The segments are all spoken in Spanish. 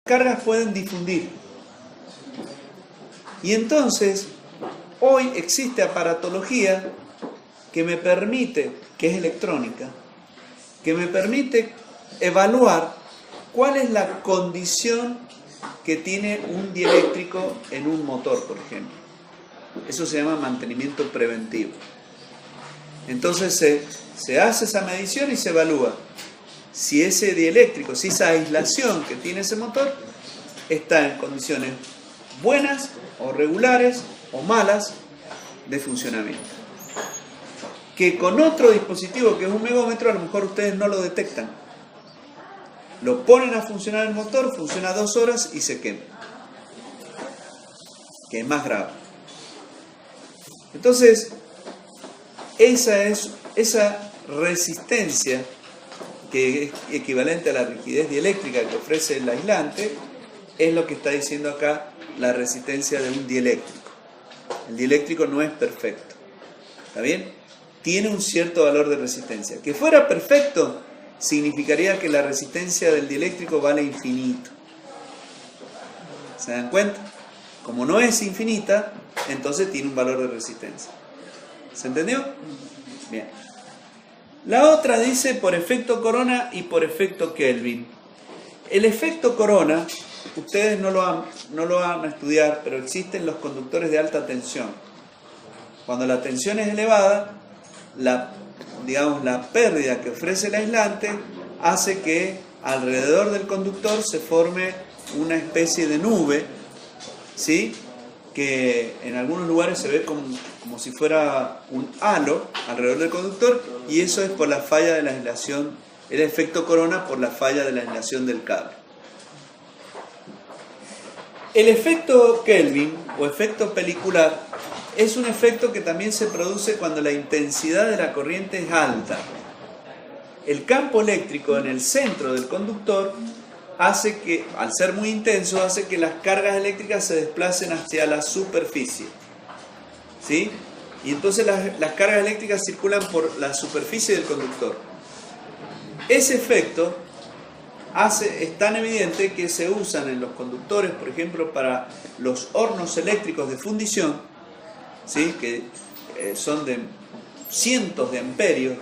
cargas pueden difundir. Y entonces, hoy existe aparatología que me permite, que es electrónica, que me permite evaluar cuál es la condición que tiene un dieléctrico en un motor, por ejemplo. Eso se llama mantenimiento preventivo. Entonces se hace esa medición y se evalúa si ese dieléctrico, si esa aislación que tiene ese motor está en condiciones buenas o regulares o malas de funcionamiento. Que con otro dispositivo que es un megómetro a lo mejor ustedes no lo detectan. Lo ponen a funcionar el motor, funciona 2 horas y se quema. Que es más grave. Entonces, esa resistencia que es equivalente a la rigidez dieléctrica que ofrece el aislante, es lo que está diciendo acá la resistencia de un dieléctrico. El dieléctrico no es perfecto. ¿Está bien? Tiene un cierto valor de resistencia. Que fuera perfecto significaría que la resistencia del dieléctrico vale infinito. ¿Se dan cuenta? Como no es infinita, entonces tiene un valor de resistencia. ¿Se entendió? Bien. La otra dice por efecto Corona y por efecto Kelvin. El efecto Corona, ustedes no lo van a estudiar, pero existen los conductores de alta tensión. Cuando la tensión es elevada, la pérdida que ofrece el aislante hace que alrededor del conductor se forme una especie de nube, ¿sí? Que en algunos lugares se ve como si fuera un halo alrededor del conductor, y eso es por la falla de la aislación, el efecto Corona por la falla de la aislación del cable. El efecto Kelvin o efecto pelicular es un efecto que también se produce cuando la intensidad de la corriente es alta. El campo eléctrico en el centro del conductor hace que, al ser muy intenso, hace que las cargas eléctricas se desplacen hacia la superficie. ¿Sí? Y entonces las cargas eléctricas circulan por la superficie del conductor. Ese efecto es tan evidente que se usan en los conductores, por ejemplo, para los hornos eléctricos de fundición, ¿sí? Que son de cientos de amperios,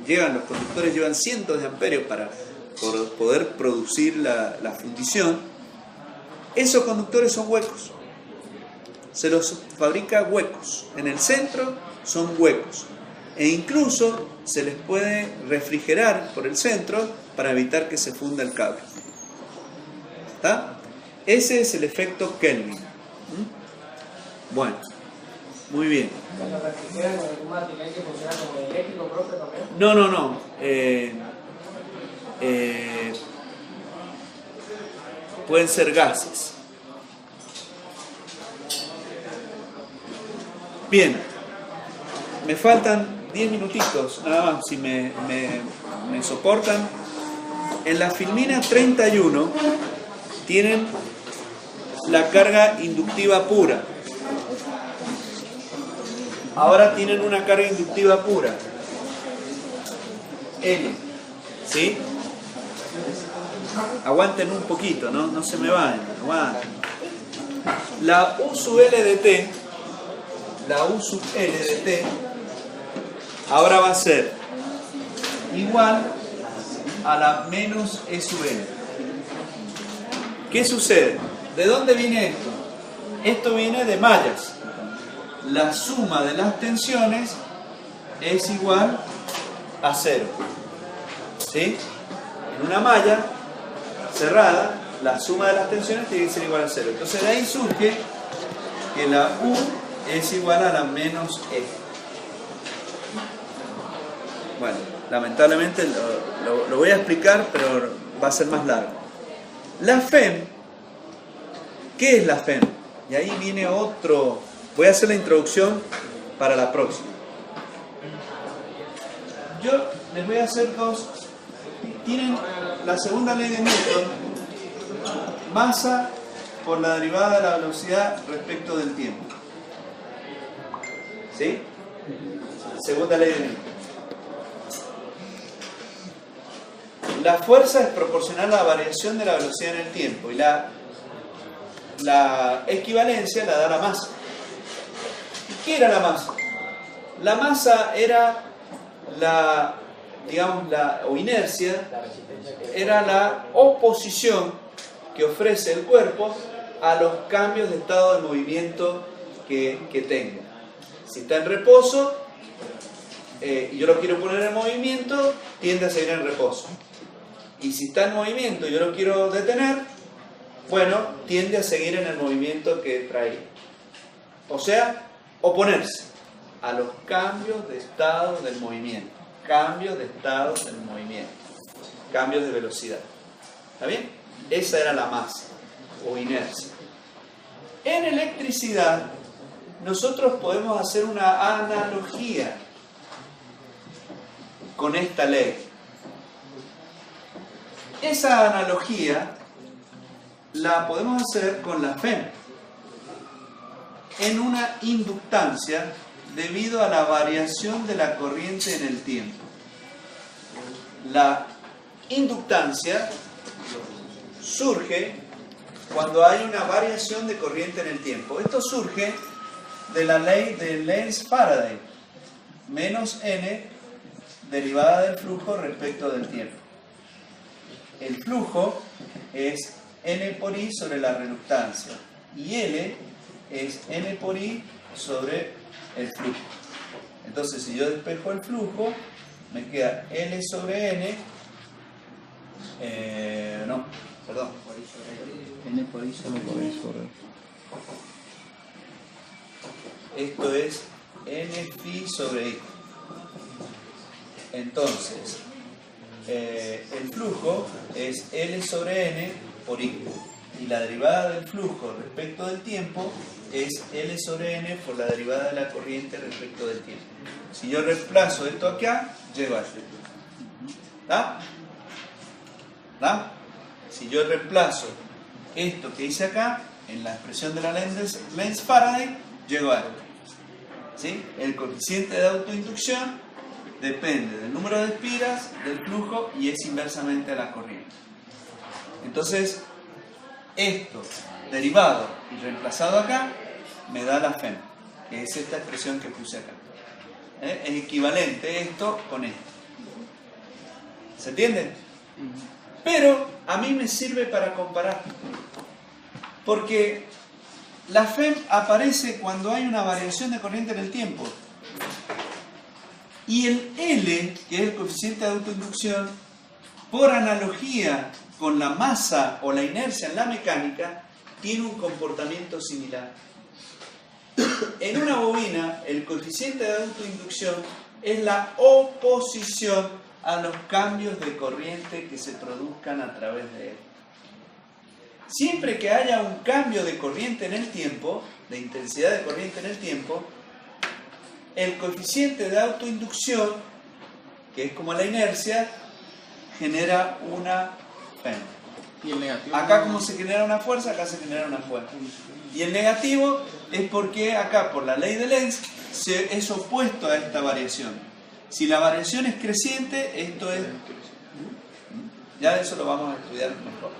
los conductores llevan cientos de amperios para poder producir la fundición. Esos conductores son huecos, se los fabrica huecos, en el centro son huecos, e incluso se les puede refrigerar por el centro para evitar que se funda el cable. ¿Está? Ese es el efecto Kelvin. Bueno, muy bien. ¿Cuando refrigeran con neumática hay que funcionar como eléctrico propio también? No. Pueden ser gases. Bien, me faltan 10 minutitos, nada más, si me soportan. En la filmina 31 tienen la carga inductiva pura. Ahora tienen una carga inductiva pura, N, ¿sí? Aguanten un poquito, no se me vayan, aguanten. La U sub L de T, ahora va a ser igual a la menos E sub N. ¿Qué sucede? ¿De dónde viene esto? Esto viene de mallas. La suma de las tensiones es igual a 0. ¿Sí? En una malla cerrada, la suma de las tensiones tiene que ser igual a 0. Entonces de ahí surge que la U es igual a la menos E. Bueno, lamentablemente lo voy a explicar, pero va a ser más largo. La FEM, ¿qué es la FEM? Y ahí viene otro. Voy a hacer la introducción para la próxima. Yo les voy a hacer dos. Tienen la segunda ley de Newton, masa por la derivada de la velocidad respecto del tiempo. ¿Sí? Segunda ley de Newton. la fuerza es proporcional a la variación de la velocidad en el tiempo y la equivalencia la da la masa. ¿Y qué era la masa? La masa era o inercia, era la oposición que ofrece el cuerpo a los cambios de estado de movimiento que tenga. Si está en reposo y yo lo quiero poner en movimiento, tiende a seguir en reposo. Y si está en movimiento y yo lo quiero detener, bueno, tiende a seguir en el movimiento que trae. O sea, oponerse a los cambios de estado del movimiento. Cambios de estado del movimiento. Cambios de velocidad. ¿Está bien? Esa era la masa o inercia. En electricidad, nosotros podemos hacer una analogía con esta ley. Esa analogía la podemos hacer con la FEM en una inductancia debido a la variación de la corriente en el tiempo. La inductancia surge cuando hay una variación de corriente en el tiempo. Esto surge de la ley de Lenz-Faraday, menos n derivada del flujo respecto del tiempo. El flujo es n por i sobre la reluctancia y L es n por i sobre el flujo. Entonces, si yo despejo el flujo, me queda L sobre n, n por i sobre esto es n phi sobre i. Entonces, el flujo es L sobre n por i. Y la derivada del flujo respecto del tiempo es L sobre n por la derivada de la corriente respecto del tiempo. Si yo reemplazo esto acá, llego a esto. ¿Está? ¿Está? Si yo reemplazo esto que hice acá en la expresión de la Lenz-Faraday, llego a esto. ¿Sí? El coeficiente de autoinducción depende del número de espiras, del flujo y es inversamente a la corriente. Entonces, esto derivado y reemplazado acá me da la FEM, que es esta expresión que puse acá. Es equivalente esto con esto. ¿Se entiende? Pero a mí me sirve para comparar. Porque la FEM aparece cuando hay una variación de corriente en el tiempo. Y el L, que es el coeficiente de autoinducción, por analogía con la masa o la inercia en la mecánica, tiene un comportamiento similar. En una bobina, el coeficiente de autoinducción es la oposición a los cambios de corriente que se produzcan a través de él. Siempre que haya un cambio de corriente en el tiempo, de intensidad de corriente en el tiempo, el coeficiente de autoinducción, que es como la inercia, genera una FEM. ¿Y el negativo? Acá como se genera una fuerza, acá se genera una fuerza. Y el negativo es porque acá, por la ley de Lenz, es opuesto a esta variación. Si la variación es creciente, esto es... Ya eso lo vamos a estudiar mejor.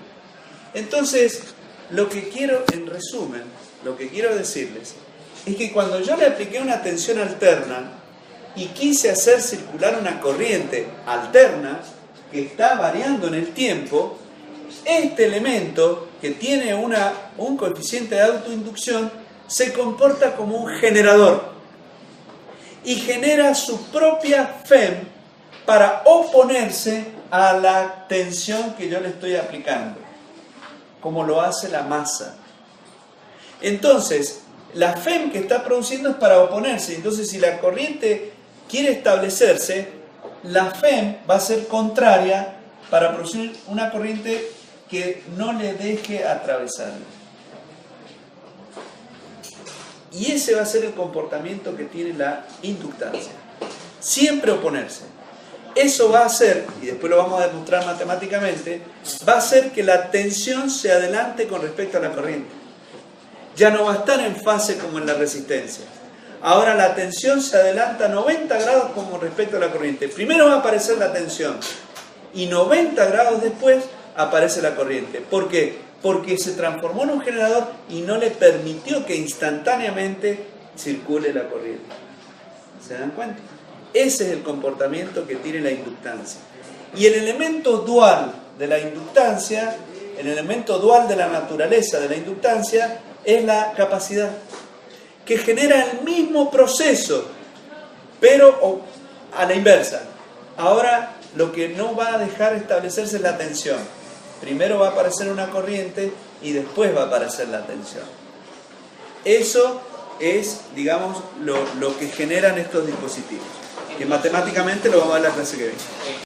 Entonces, lo que quiero, en resumen, lo que quiero decirles es que cuando yo le apliqué una tensión alterna y quise hacer circular una corriente alterna que está variando en el tiempo, este elemento que tiene un coeficiente de autoinducción se comporta como un generador y genera su propia FEM para oponerse a la tensión que yo le estoy aplicando, como lo hace la masa. Entonces, la FEM que está produciendo es para oponerse. Entonces, si la corriente quiere establecerse, la FEM va a ser contraria para producir una corriente que no le deje atravesarla. Y ese va a ser el comportamiento que tiene la inductancia. Siempre oponerse. Eso va a hacer, y después lo vamos a demostrar matemáticamente, va a hacer que la tensión se adelante con respecto a la corriente. Ya no va a estar en fase como en la resistencia. Ahora la tensión se adelanta 90 grados con respecto a la corriente. Primero va a aparecer la tensión y 90 grados después aparece la corriente. ¿Por qué? Porque se transformó en un generador y no le permitió que instantáneamente circule la corriente. ¿Se dan cuenta? Ese es el comportamiento que tiene la inductancia. Y el elemento dual de la inductancia, el elemento dual de la naturaleza de la inductancia, es la capacidad, que genera el mismo proceso, pero a la inversa. Ahora, lo que no va a dejar establecerse es la tensión. Primero va a aparecer una corriente y después va a aparecer la tensión. Eso es, digamos, lo que generan estos dispositivos, que matemáticamente lo vamos a ver en la clase que viene.